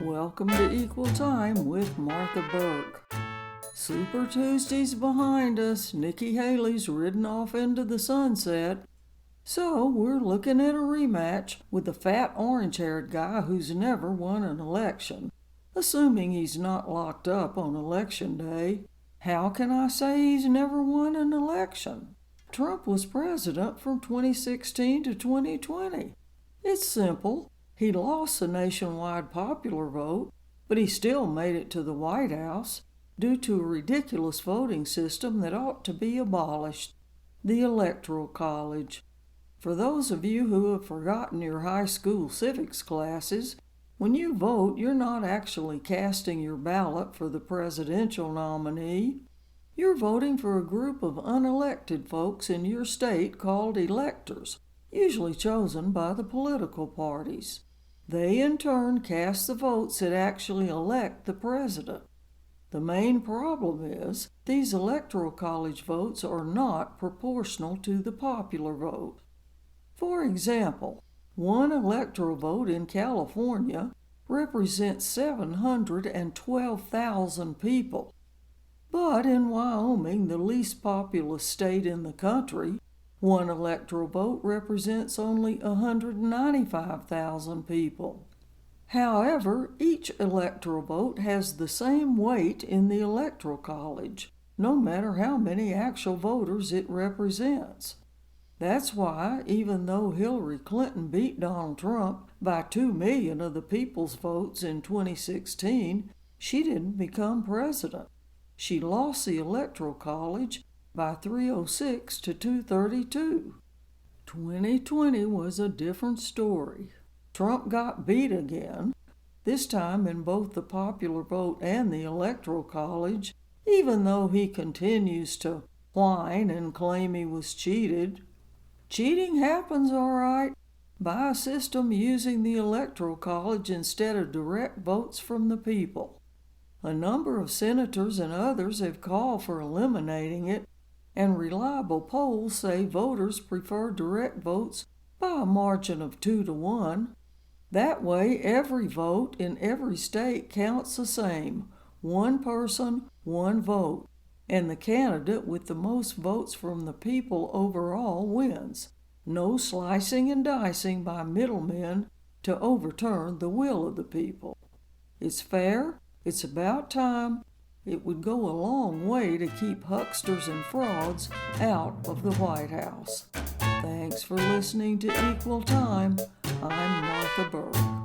Welcome to Equal Time with Martha Burke. Super Tuesday's behind us. Nikki Haley's ridden off into the sunset. So we're looking at a rematch with the fat orange-haired guy who's never won an election, assuming he's not locked up on election day. How can I say he's never won an election? Trump was president from 2016 to 2020. It's simple. He lost the nationwide popular vote, but he still made it to the White House due to a ridiculous voting system that ought to be abolished, the Electoral College. For those of you who have forgotten your high school civics classes, when you vote, you're not actually casting your ballot for the presidential nominee. You're voting for a group of unelected folks in your state called electors, usually chosen by the political parties. They in turn cast the votes that actually elect the president. The main problem is these electoral college votes are not proportional to the popular vote. For example, one electoral vote in California represents 712,000 people. But in Wyoming, the least populous state in the country, one electoral vote represents only 195,000 people. However, each electoral vote has the same weight in the Electoral College, no matter how many actual voters it represents. That's why, even though Hillary Clinton beat Donald Trump by 2 million of the people's votes in 2016, she didn't become president. She lost the Electoral College by 306 to 232. 2020 was a different story. Trump got beat again, this time in both the popular vote and the Electoral College, even though he continues to whine and claim he was cheated. Cheating happens all right by a system using the Electoral College instead of direct votes from the people. A number of senators and others have called for eliminating it, and reliable polls say voters prefer direct votes by a margin of 2-1. That way, every vote in every state counts the same, one person, one vote, and the candidate with the most votes from the people overall wins. No slicing and dicing by middlemen to overturn the will of the people. It's fair, it's about time. It would go a long way to keep hucksters and frauds out of the White House. Thanks for listening to Equal Time. I'm Martha Burke.